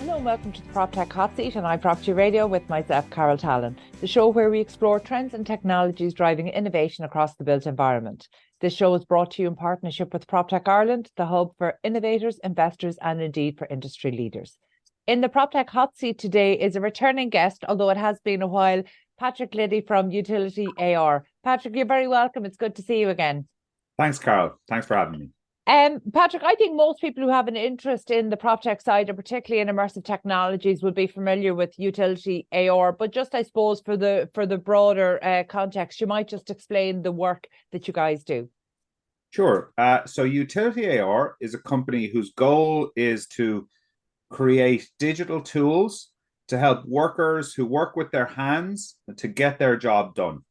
Hello and welcome to the Proptech Hot Seat on iPropertyRadio with myself, Carol Talon, the show where we explore trends and technologies driving innovation across the built environment. This show is brought to you in partnership with Proptech Ireland, the hub for innovators, investors and indeed for industry leaders. In the Proptech Hot Seat today is a returning guest, although it has been a while, Patrick LIddy from UtilityAR. Patrick, you're very welcome. It's good to see you again. Thanks, Carol. Thanks for having me. Patrick, I think most people who have an interest in the PropTech side, and particularly in immersive technologies, would be familiar with UtilityAR. But just, I suppose, for the broader context, you might just explain the work that you guys do. Sure. So UtilityAR is a company whose goal is to create digital tools to help workers who work with their hands to get their job done.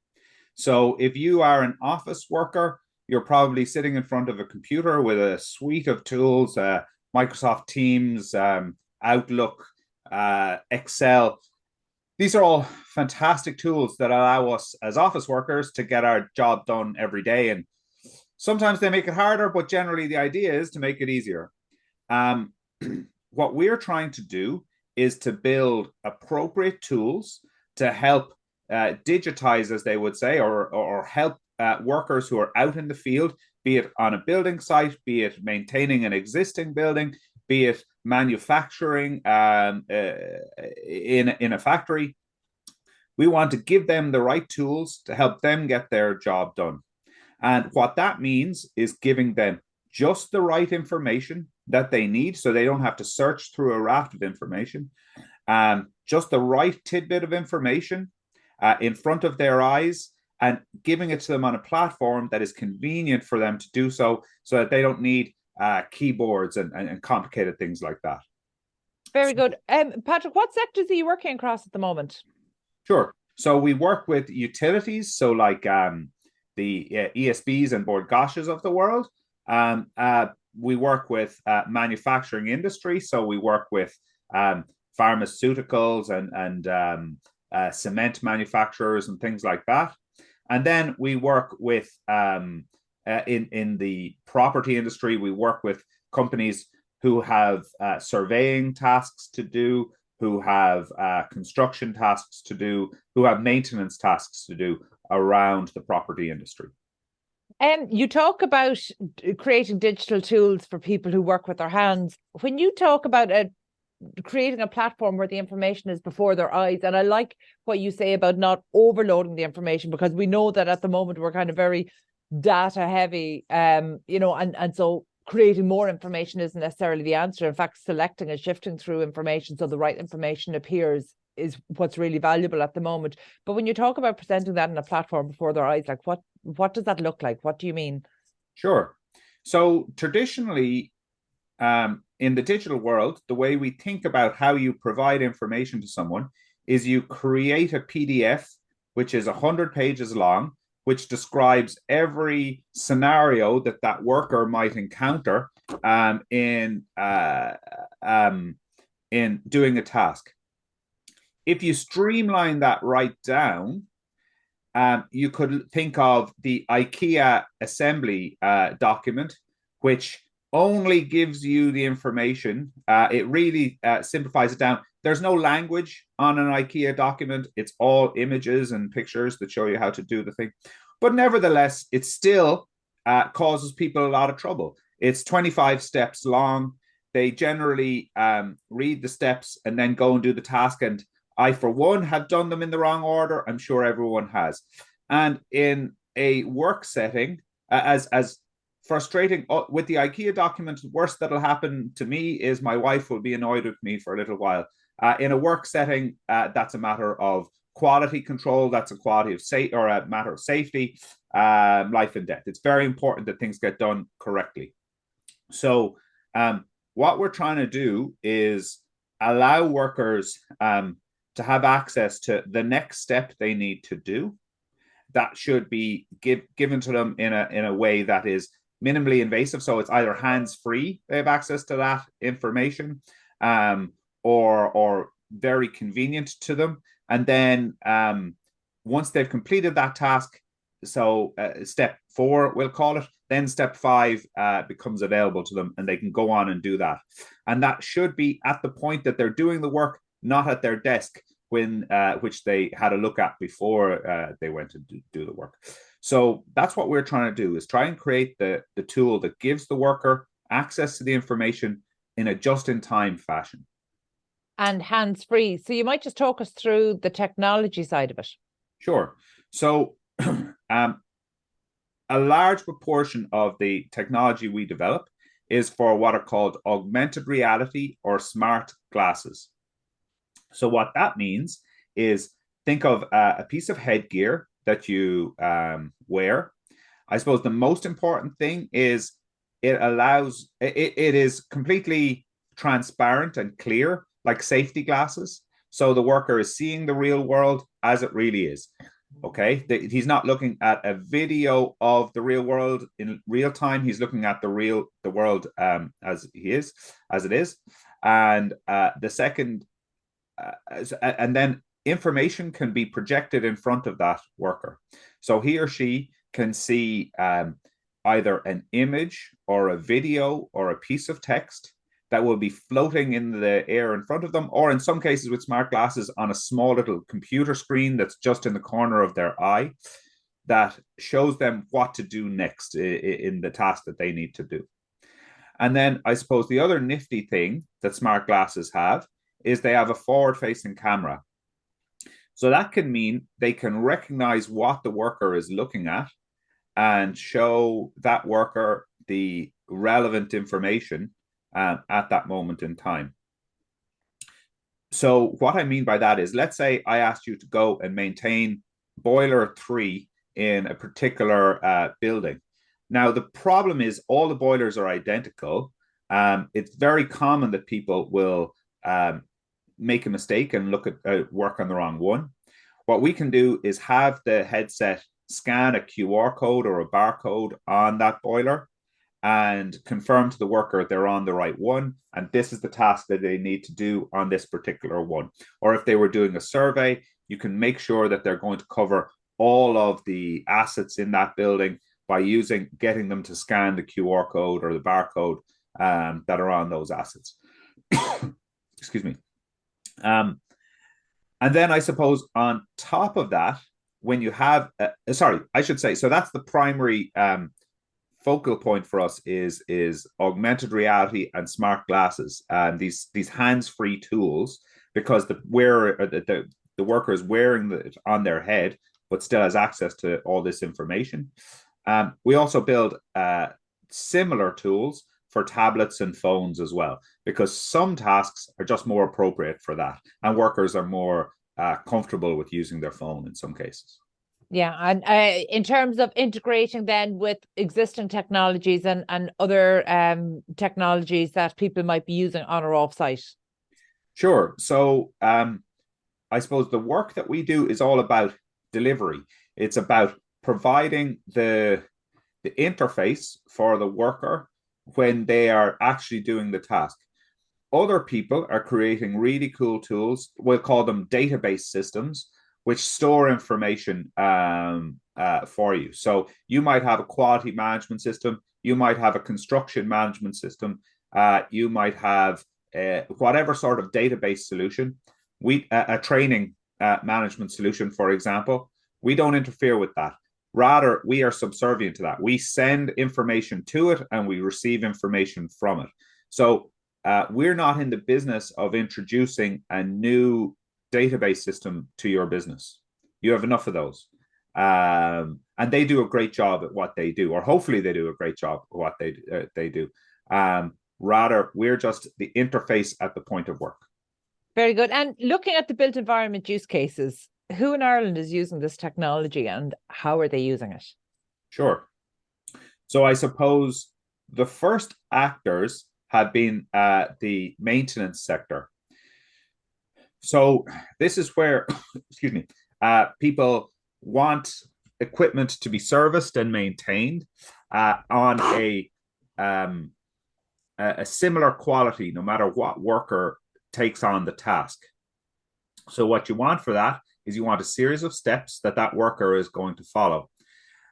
So if you are an office worker, you're probably sitting in front of a computer with a suite of tools, Microsoft Teams, Outlook, Excel. These are all fantastic tools that allow us as office workers to get our job done every day. And sometimes they make it harder, but generally the idea is to make it easier. What we're trying to do is to build appropriate tools to help digitize, as they would say, or help workers who are out in the field, be it on a building site, be it maintaining an existing building, be it manufacturing in a factory. We want to give them the right tools to help them get their job done. And what that means is giving them just the right information that they need so they don't have to search through a raft of information, just the right tidbit of information in front of their eyes, and giving it to them on a platform that is convenient for them to do so that they don't need keyboards and complicated things like that. Very good. Patrick, what sectors are you working across at the moment? Sure. So we work with utilities, so like the ESBs and Bord Gáis of the world. We work with manufacturing industry, so we work with pharmaceuticals and cement manufacturers and things like that. And then we work with, in the property industry, we work with companies who have surveying tasks to do, who have construction tasks to do, who have maintenance tasks to do around the property industry. You talk about creating digital tools for people who work with their hands. When you talk about creating a platform where the information is before their eyes, and I like what you say about not overloading the information, because we know that at the moment we're kind of very data heavy, and so creating more information isn't necessarily the answer. In fact, selecting and shifting through information so the right information appears is what's really valuable at the moment. But when you talk about presenting that in a platform before their eyes, like what does that look like? What do you mean? Sure. So traditionally, in the digital world, the way we think about how you provide information to someone is you create a PDF, which is 100 pages long, which describes every scenario that worker might encounter in doing a task. If you streamline that right down, you could think of the IKEA assembly document, which only gives you the information. It really simplifies it down. There's no language on an IKEA document. It's all images and pictures that show you how to do the thing. But nevertheless, it still causes people a lot of trouble. It's 25 steps long. They generally read the steps and then go and do the task. And I, for one, have done them in the wrong order. I'm sure everyone has. And in a work setting, as frustrating with the IKEA document, the worst that'll happen to me is my wife will be annoyed with me for a little while. In a work setting, that's a matter of quality control. That's a quality of or a matter of safety, life and death. It's very important that things get done correctly. So what we're trying to do is allow workers to have access to the next step they need to do. That should be given to them in a way that is minimally invasive. So it's either hands-free, they have access to that information, or very convenient to them. And then once they've completed that task, so step 4, we'll call it, then step 5 becomes available to them, and they can go on and do that. And that should be at the point that they're doing the work, not at their desk, which they had a look at before they went to do the work. So that's what we're trying to do, is try and create the tool that gives the worker access to the information in a just-in-time fashion. And hands-free. So you might just talk us through the technology side of it. Sure. So a large proportion of the technology we develop is for what are called augmented reality or smart glasses. So what that means is, think of a piece of headgear that you wear. I suppose the most important thing is it is completely transparent and clear, like safety glasses. So the worker is seeing the real world as it really is. Okay, he's not looking at a video of the real world in real time. He's looking at the world as it is. And the second, and then information can be projected in front of that worker. So he or she can see either an image or a video or a piece of text that will be floating in the air in front of them, or in some cases with smart glasses on a small little computer screen that's just in the corner of their eye, that shows them what to do next in the task that they need to do. And then I suppose the other nifty thing that smart glasses have is they have a forward-facing camera. So that can mean they can recognize what the worker is looking at and show that worker the relevant information at that moment in time. So what I mean by that is, let's say I asked you to go and maintain boiler 3 in a particular building. Now, the problem is all the boilers are identical. It's very common that people will make a mistake and look at work on the wrong one. What we can do is have the headset scan a QR code or a barcode on that boiler and confirm to the worker they're on the right one, and this is the task that they need to do on this particular one. Or if they were doing a survey, you can make sure that they're going to cover all of the assets in that building by getting them to scan the QR code or the barcode that are on those assets. Excuse me. And then I suppose on top of that, when you have, so that's the primary focal point for us is augmented reality and smart glasses, and these hands-free tools, because the worker is wearing it on their head but still has access to all this information. We also build similar tools for tablets and phones as well, because some tasks are just more appropriate for that, and workers are more comfortable with using their phone in some cases. Yeah, and in terms of integrating then with existing technologies and other technologies that people might be using on or off site. Sure. So I suppose the work that we do is all about delivery. It's about providing the interface for the worker when they are actually doing the task. Other people are creating really cool tools. We'll call them database systems, which store information for you. So you might have a quality management system, you might have a construction management system, you might have whatever sort of database solution, a training management solution, for example. We don't interfere with that. Rather, we are subservient to that. We send information to it and we receive information from it. So we're not in the business of introducing a new database system to your business. You have enough of those. And they do a great job at what they do, or hopefully they do a great job at what they do. Rather, we're just the interface at the point of work. Very good. And looking at the built environment use cases, who in Ireland is using this technology and how are they using it? Sure. So I suppose the first actors have been the maintenance sector. So this is where, excuse me, people want equipment to be serviced and maintained on a similar quality, no matter what worker takes on the task. So what you want for that is you want a series of steps that worker is going to follow.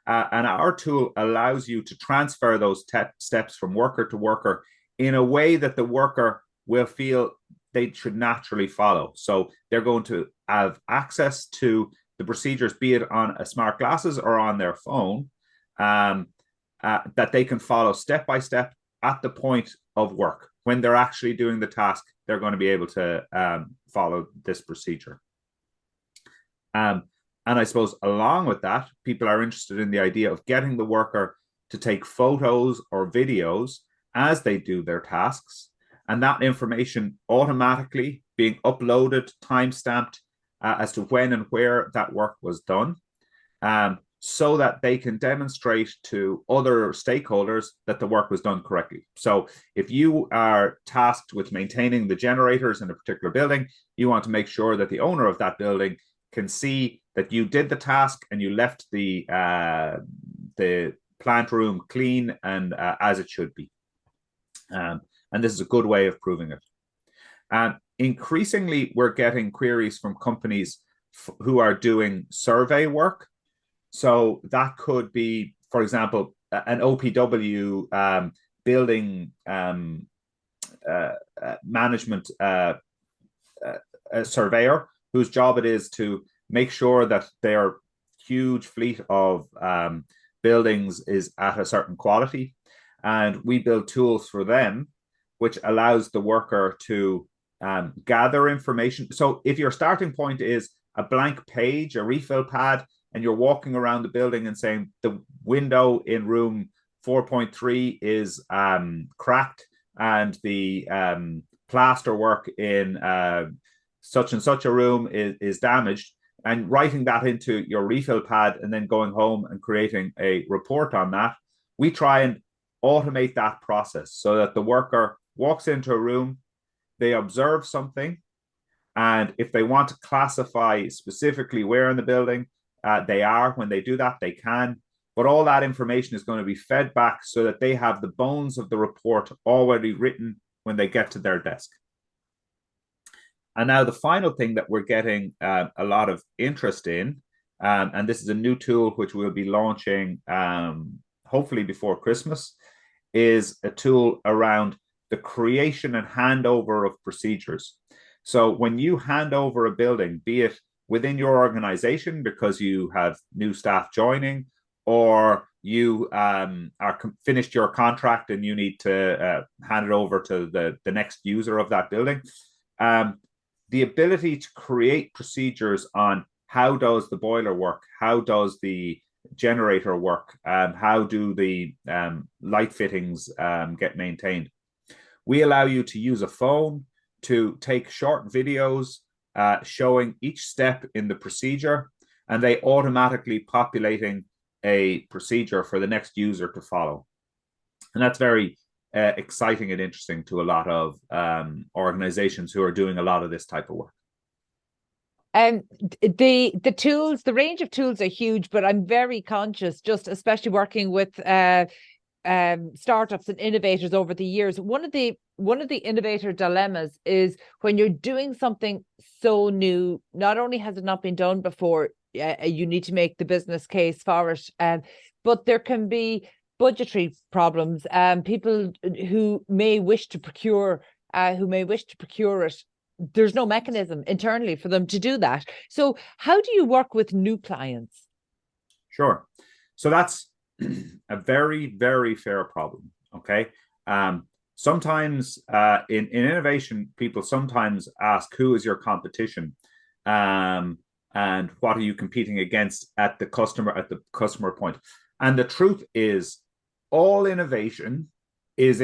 And our tool allows you to transfer those steps from worker to worker in a way that the worker will feel they should naturally follow. So they're going to have access to the procedures, be it on a smart glasses or on their phone, that they can follow step by step at the point of work. When they're actually doing the task, they're going to be able to follow this procedure. And I suppose along with that, people are interested in the idea of getting the worker to take photos or videos as they do their tasks, and that information automatically being uploaded, time-stamped as to when and where that work was done, so that they can demonstrate to other stakeholders that the work was done correctly. So if you are tasked with maintaining the generators in a particular building, you want to make sure that the owner of that building can see that you did the task and you left the plant room clean and as it should be. And this is a good way of proving it. Increasingly, we're getting queries from companies who are doing survey work. So that could be, for example, an OPW building management surveyor, whose job it is to make sure that their huge fleet of buildings is at a certain quality. And we build tools for them, which allows the worker to gather information. So if your starting point is a blank page, a refill pad, and you're walking around the building and saying the window in room 4.3 is cracked and the plaster work in such and such a room is damaged, and writing that into your refill pad and then going home and creating a report on that, we try and automate that process so that the worker walks into a room, they observe something, and if they want to classify specifically where in the building they are, when they do that, they can. But all that information is going to be fed back so that they have the bones of the report already written when they get to their desk. And now the final thing that we're getting a lot of interest in, and this is a new tool which we'll be launching hopefully before Christmas, is a tool around the creation and handover of procedures. So when you hand over a building, be it within your organization because you have new staff joining, or you are finished your contract and you need to hand it over to the next user of that building, the ability to create procedures on how does the boiler work, how does the generator work, how do the light fittings get maintained. We allow you to use a phone to take short videos showing each step in the procedure, and they automatically populating a procedure for the next user to follow. And that's very exciting and interesting to a lot of organizations who are doing a lot of this type of work. And the tools, the range of tools are huge, but I'm very conscious, just especially working with startups and innovators over the years. One of the innovator dilemmas is when you're doing something so new, not only has it not been done before, you need to make the business case for it, but there can be budgetary problems. People who may wish to procure it, there's no mechanism internally for them to do that. So how do you work with new clients? Sure. So that's a very, very fair problem. Okay. Sometimes in innovation, people sometimes ask, who is your competition? And what are you competing against at the customer point? And the truth is, all innovation is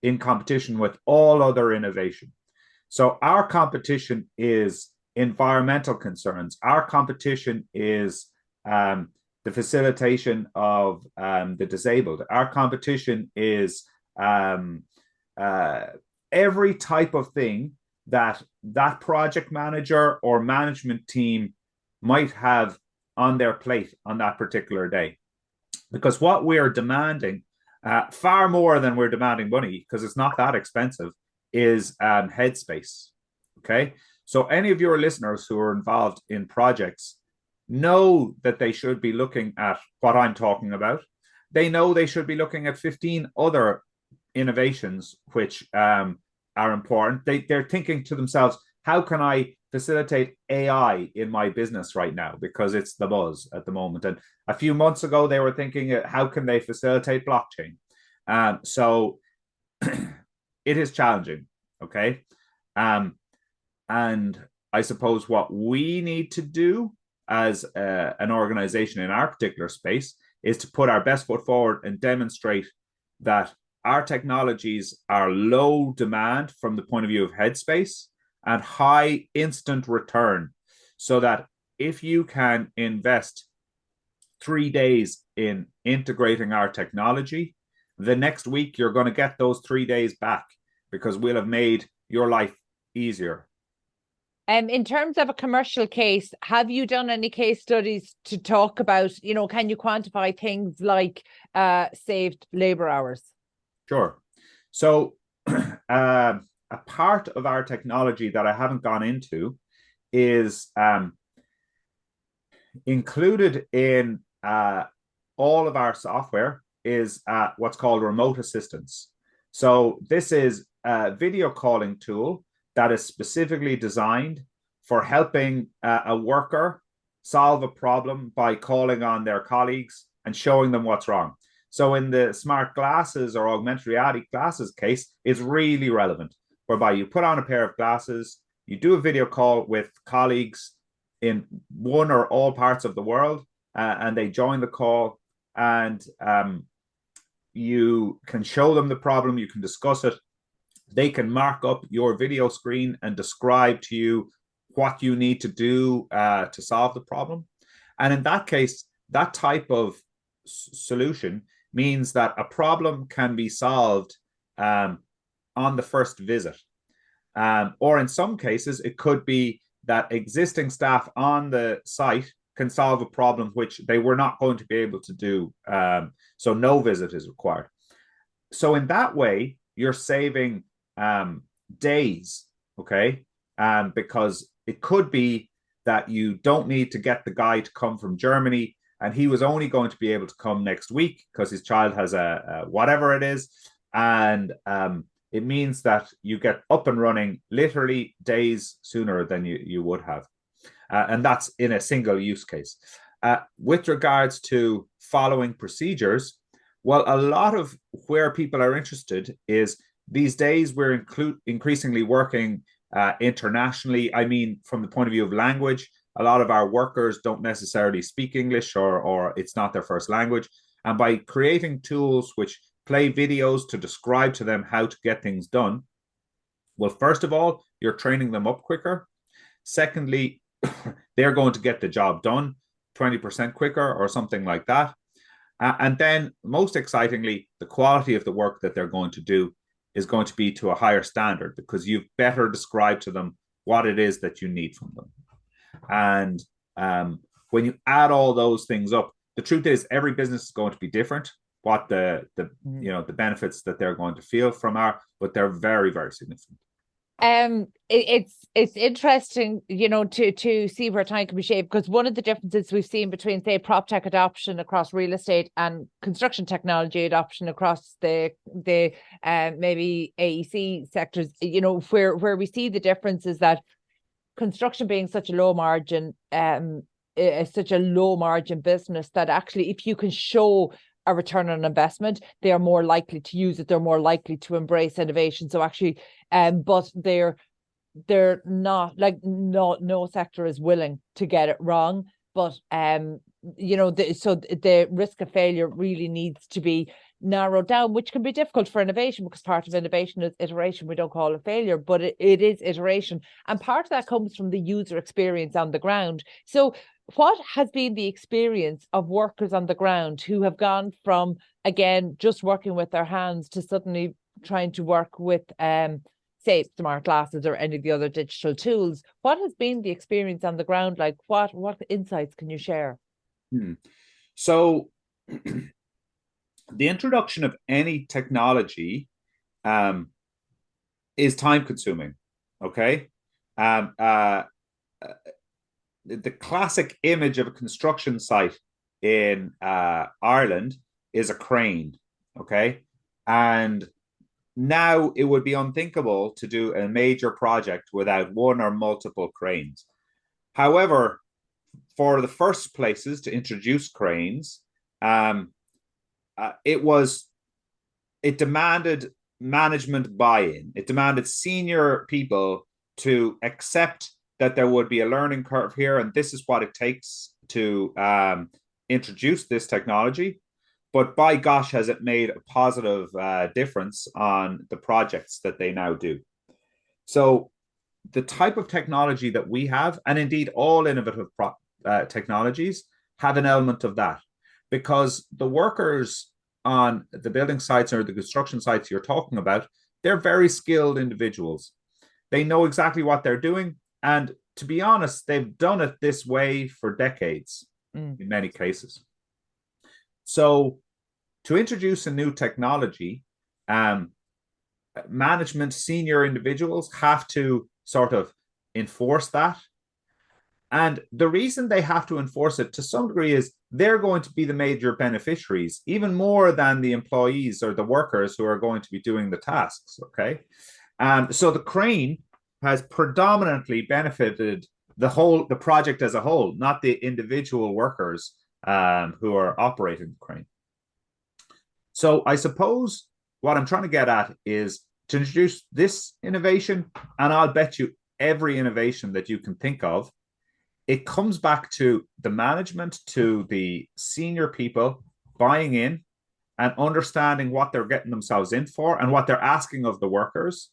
in competition with all other innovation. So our competition is environmental concerns. Our competition is the facilitation of the disabled. Our competition is every type of thing that project manager or management team might have on their plate on that particular day. Because what we are demanding, far more than we're demanding money, because it's not that expensive, is headspace. Okay. So any of your listeners who are involved in projects, know that they should be looking at what I'm talking about. They know they should be looking at 15 other innovations which are important. They're thinking to themselves, how can I facilitate AI in my business right now? Because it's the buzz at the moment. And a few months ago, they were thinking, how can they facilitate blockchain? So it is challenging. Okay. And I suppose what we need to do as an organization in our particular space is to put our best foot forward and demonstrate that our technologies are low demand from the point of view of headspace and high instant return, so that if you can invest 3 days in integrating our technology, the next week you're going to get those 3 days back because we'll have made your life easier. In terms of a commercial case, have you done any case studies to talk about, can you quantify things like saved labor hours? Sure. So a part of our technology that I haven't gone into is included in all of our software is what's called remote assistance. So this is a video calling tool that is specifically designed for helping a worker solve a problem by calling on their colleagues and showing them what's wrong. So in the smart glasses or augmented reality glasses case, it's really relevant, whereby you put on a pair of glasses, you do a video call with colleagues in one or all parts of the world, and they join the call, and you can show them the problem, you can discuss it. They can mark up your video screen and describe to you what you need to do to solve the problem. And in that case, that type of solution means that a problem can be solved on the first visit. Or in some cases, it could be that existing staff on the site can solve a problem which they were not going to be able to do. So no visit is required. So in that way, you're saving days, okay? Because it could be that you don't need to get the guy to come from Germany, and he was only going to be able to come next week because his child has a whatever it is. And it means that you get up and running literally days sooner than you would have. And that's in a single use case. With regards to following procedures, well, a lot of where people are interested is these days we're increasingly working internationally. I mean, from the point of view of language, a lot of our workers don't necessarily speak English or it's not their first language. And by creating tools which play videos to describe to them how to get things done, well, first of all, you're training them up quicker. Secondly, they're going to get the job done 20% quicker or something like that. And then most excitingly, the quality of the work that they're going to do is going to be to a higher standard because you've better described to them what it is that you need from them. And when you add all those things up, the truth is every business is going to be different. What the benefits that they're going to feel from are, but they're very, very significant. It's interesting, to see where time can be shaped, because one of the differences we've seen between, say, Proptech adoption across real estate and construction technology adoption across the maybe AEC sectors, where we see the difference is that construction being such a low margin, such a low margin business, that actually if you can show a return on investment, they are more likely to use it. They're more likely to embrace innovation. So actually, but they're not like no sector is willing to get it wrong. But so the risk of failure really needs to be narrowed down, which can be difficult for innovation because part of innovation is iteration. We don't call it failure, but it is iteration, and part of that comes from the user experience on the ground. So what has been the experience of workers on the ground who have gone from, again, just working with their hands to suddenly trying to work with, say, smart glasses or any of the other digital tools? What has been the experience on the ground like? What insights can you share? So the introduction of any technology is time consuming, okay? the classic image of a construction site in Ireland is a crane, okay? And now it would be unthinkable to do a major project without one or multiple cranes. However, for the first places to introduce cranes, it demanded management buy-in. It demanded senior people to accept that there would be a learning curve here, and this is what it takes to introduce this technology. But by gosh, has it made a positive difference on the projects that they now do. So the type of technology that we have, and indeed all innovative technologies, have an element of that, because the workers on the building sites or the construction sites you're talking about, they're very skilled individuals. They know exactly what they're doing. And to be honest, they've done it this way for decades in many cases. So to introduce a new technology, management, senior individuals have to sort of enforce that. And the reason they have to enforce it to some degree is they're going to be the major beneficiaries, even more than the employees or the workers who are going to be doing the tasks, okay? So the crane has predominantly benefited the project as a whole, not the individual workers who are operating the crane. So I suppose what I'm trying to get at is to introduce this innovation, and I'll bet you every innovation that you can think of, it comes back to the management, to the senior people buying in and understanding what they're getting themselves in for and what they're asking of the workers.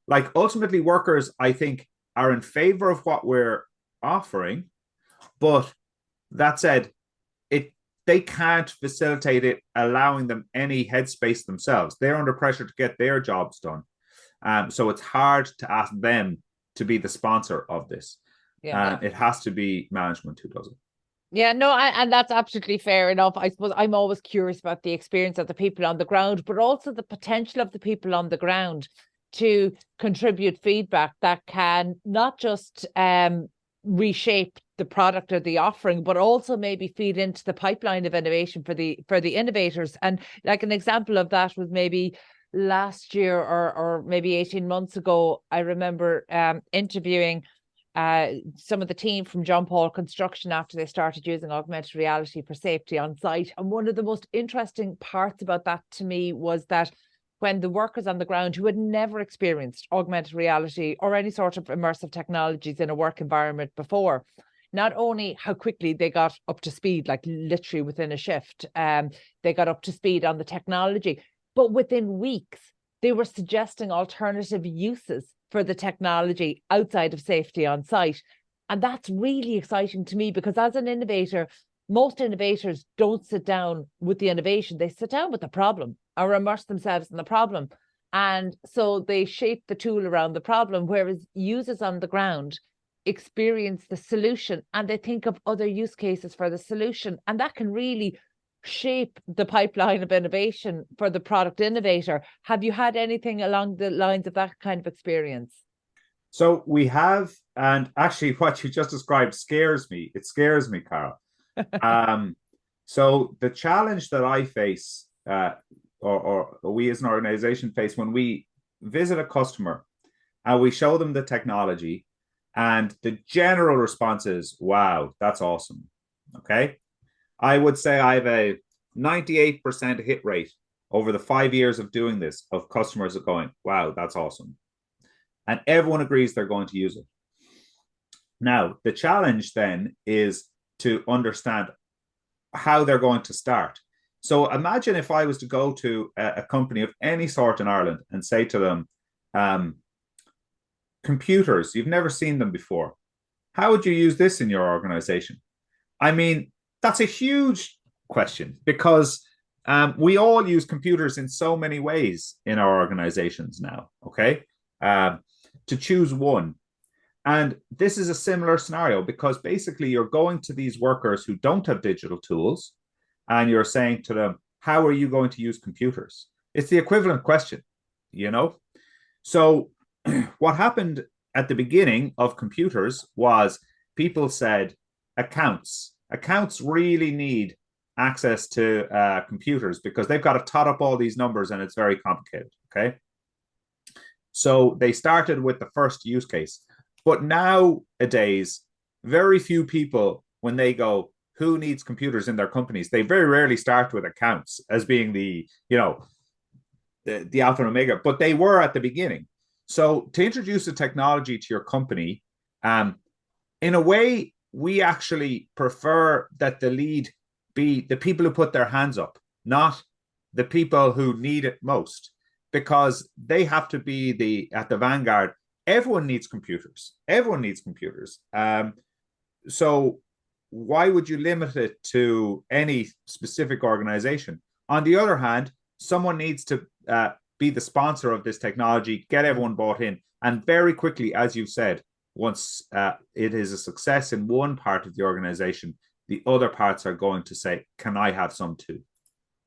Like ultimately, workers, I think, are in favor of what we're offering, but that said, they can't facilitate it, allowing them any headspace themselves. They're under pressure to get their jobs done. So it's hard to ask them to be the sponsor of this. Yeah. It has to be management who does it. Yeah, no, and that's absolutely fair enough. I suppose I'm always curious about the experience of the people on the ground, but also the potential of the people on the ground to contribute feedback that can not just reshape the product or the offering, but also maybe feed into the pipeline of innovation for the innovators. And like an example of that was maybe last year or maybe 18 months ago, I remember interviewing some of the team from John Paul Construction after they started using augmented reality for safety on site. And one of the most interesting parts about that to me was that when the workers on the ground who had never experienced augmented reality or any sort of immersive technologies in a work environment before, not only how quickly they got up to speed, like literally within a shift, they got up to speed on the technology, but within weeks, they were suggesting alternative uses for the technology outside of safety on site. And that's really exciting to me, because as an innovator, most innovators don't sit down with the innovation. They sit down with the problem or immerse themselves in the problem. And so they shape the tool around the problem, whereas users on the ground experience the solution and they think of other use cases for the solution. And that can really shape the pipeline of innovation for the product innovator. Have you had anything along the lines of that kind of experience? So we have, and actually what you just described scares me. It scares me, Carol. So the challenge that I face, or we as an organization face when we visit a customer and we show them the technology, and the general response is, wow, that's awesome. Okay. I would say I have a 98% hit rate over the 5 years of doing this, of customers going, wow, that's awesome. And everyone agrees they're going to use it. Now, the challenge then is to understand how they're going to start. So imagine if I was to go to a company of any sort in Ireland and say to them, computers, you've never seen them before. How would you use this in your organization? I mean, that's a huge question, because we all use computers in so many ways in our organizations now, okay? To choose one. And this is a similar scenario, because basically you're going to these workers who don't have digital tools and you're saying to them, how are you going to use computers? It's the equivalent question, you know? So what happened at the beginning of computers was people said accounts. Accounts really need access to computers because they've got to tot up all these numbers and it's very complicated. Okay. So they started with the first use case. But nowadays, very few people, when they go, who needs computers in their companies, they very rarely start with accounts as being the alpha and omega, but they were at the beginning. So to introduce a technology to your company, in a way, we actually prefer that the lead be the people who put their hands up, not the people who need it most, because they have to be at the vanguard. Everyone needs computers. Everyone needs computers. So why would you limit it to any specific organization? On the other hand, someone needs to be the sponsor of this technology, get everyone bought in, and very quickly, as you said, once it is a success in one part of the organization, the other parts are going to say, can I have some too?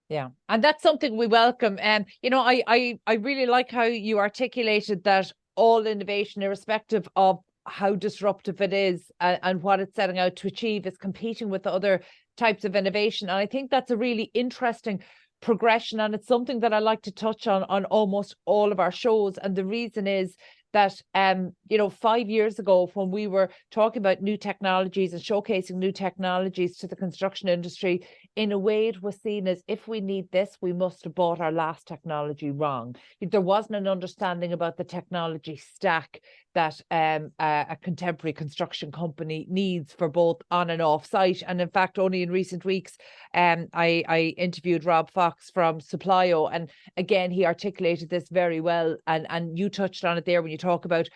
Yeah, and that's something we welcome. And I really like how you articulated that all innovation, irrespective of how disruptive it is and what it's setting out to achieve, is competing with other types of innovation. And I think that's a really interesting progression, and it's something that I like to touch on almost all of our shows. And the reason is that 5 years ago, when we were talking about new technologies and showcasing new technologies to the construction industry, in a way it was seen as, if we need this, we must have bought our last technology wrong. There wasn't an understanding about the technology stack that a contemporary construction company needs for both on and off site. And in fact, only in recent weeks, I interviewed Rob Fox from Supplio, and again, he articulated this very well. And you touched on it there when you talk about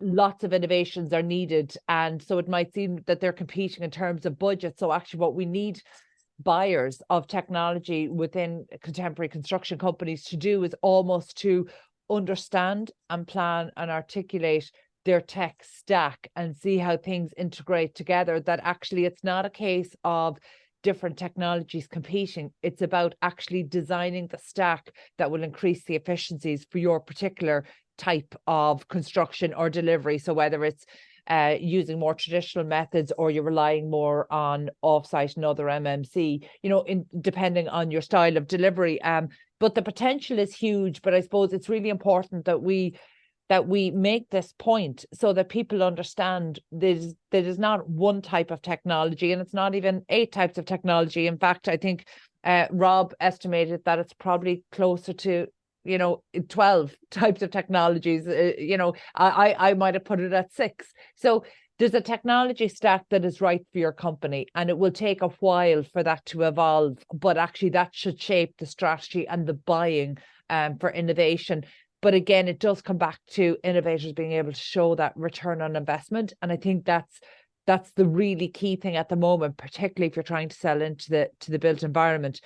lots of innovations are needed. And so it might seem that they're competing in terms of budget. So actually what we need buyers of technology within contemporary construction companies to do is almost to understand and plan and articulate their tech stack and see how things integrate together, that actually it's not a case of different technologies competing. It's about actually designing the stack that will increase the efficiencies for your particular type of construction or delivery. So whether it's using more traditional methods or you're relying more on offsite and other MMC, depending on your style of delivery. But the potential is huge. But I suppose it's really important that we make this point so that people understand there is not one type of technology, and it's not even 8 types of technology. In fact, I think Rob estimated that it's probably closer to 12 types of technologies. I might have put it at 6. So there's a technology stack that is right for your company, and it will take a while for that to evolve, but actually that should shape the strategy and the buying for innovation. But again, it does come back to innovators being able to show that return on investment. And I think that's the really key thing at the moment, particularly if you're trying to sell into the built environment.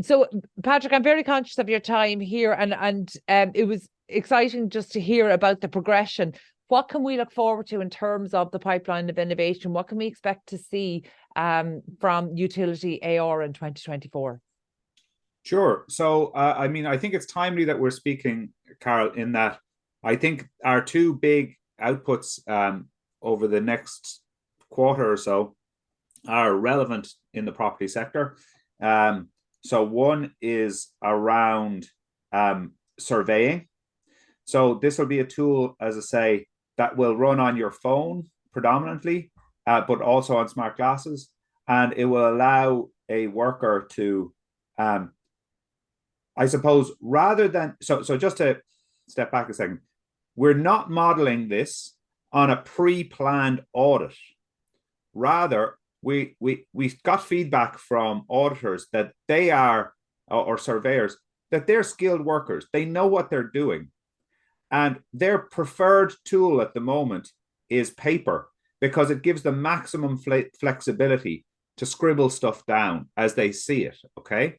So Patrick, I'm very conscious of your time here, and it was exciting just to hear about the progression. What can we look forward to in terms of the pipeline of innovation? What can we expect to see from UtilityAR in 2024? Sure. So, I think it's timely that we're speaking, Carol, in that I think our 2 big outputs over the next quarter or so are relevant in the property sector. So one is around surveying. So this will be a tool, as I say, that will run on your phone predominantly, but also on smart glasses. And it will allow a worker to, I suppose, rather than, so just to step back a second, we're not modeling this on a pre-planned audit. Rather, we got feedback from auditors that they are, or surveyors, that they're skilled workers. They know what they're doing. And their preferred tool at the moment is paper, because it gives them maximum flexibility to scribble stuff down as they see it, okay?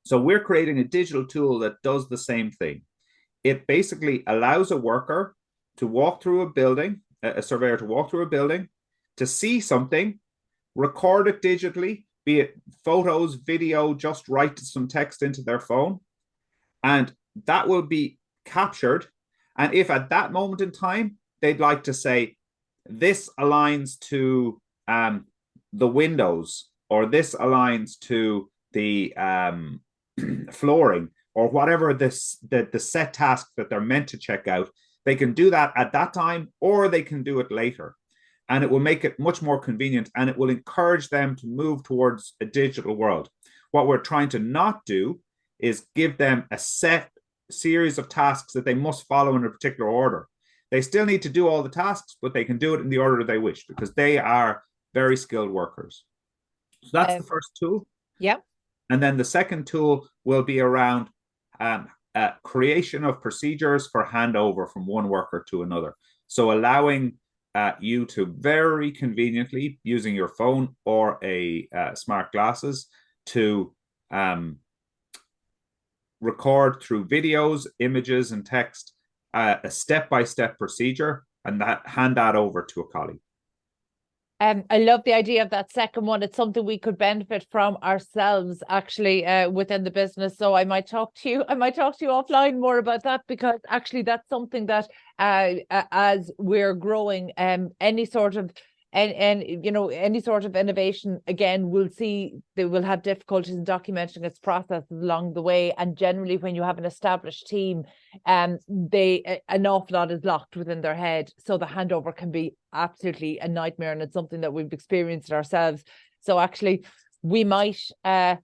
So we're creating a digital tool that does the same thing. It basically allows a worker to walk through a building, a surveyor to walk through a building, to see something, record it digitally, be it photos, video, just write some text into their phone, and that will be captured. And if at that moment in time, they'd like to say, this aligns to the windows, or this aligns to the flooring, or whatever the set task that they're meant to check out. They can do that at that time, or they can do it later. And it will make it much more convenient, and it will encourage them to move towards a digital world. What we're trying to not do is give them a set series of tasks that they must follow in a particular order. They still need to do all the tasks, but they can do it in the order they wish, because they are very skilled workers. So that's the first tool. Yeah. And then the second tool will be around creation of procedures for handover from one worker to another. So allowing you to very conveniently, using your phone or a smart glasses, to record through videos, images, and text a step-by-step procedure, and hand that over to a colleague. I love the idea of that second one. It's something we could benefit from ourselves, actually, within the business. So I might talk to you offline more about that, because actually that's something that as we're growing, any sort of innovation, again, we'll see they will have difficulties in documenting its processes along the way. And generally, when you have an established team, an awful lot is locked within their head. So the handover can be absolutely a nightmare, and it's something that we've experienced ourselves. So actually, we might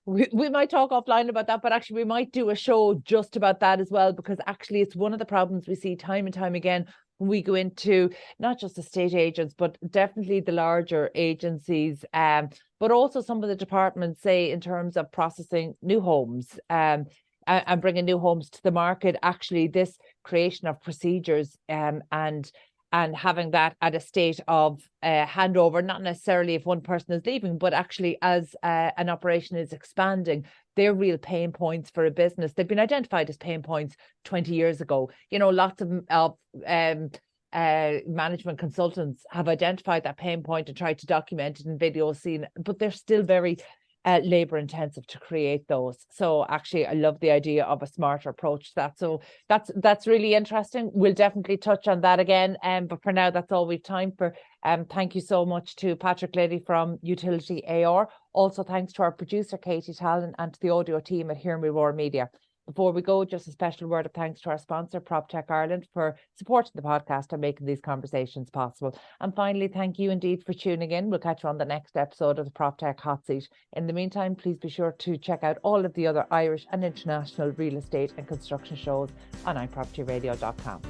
we might talk offline about that, but actually we might do a show just about that as well, because actually it's one of the problems we see time and time again when we go into not just estate agents, but definitely the larger agencies, but also some of the departments, say in terms of processing new homes and bringing new homes to the market. Actually, this creation of procedures and having that at a state of handover, not necessarily if one person is leaving, but actually as an operation is expanding, they're real pain points for a business. They've been identified as pain points 20 years ago. Lots of management consultants have identified that pain point and tried to document it in video scene, but they're still very labor intensive to create those. So actually, I love the idea of a smarter approach to that. So that's really interesting. We'll definitely touch on that again. But for now, that's all we've time for. Thank you so much to Patrick LIddy from UtilityAR. Also, thanks to our producer, Katie Talon, and to the audio team at Hear Me Roar Media. Before we go, just a special word of thanks to our sponsor, Proptech Ireland, for supporting the podcast and making these conversations possible. And finally, thank you indeed for tuning in. We'll catch you on the next episode of the Proptech Hot Seat. In the meantime, please be sure to check out all of the other Irish and international real estate and construction shows on iPropertyRadio.com.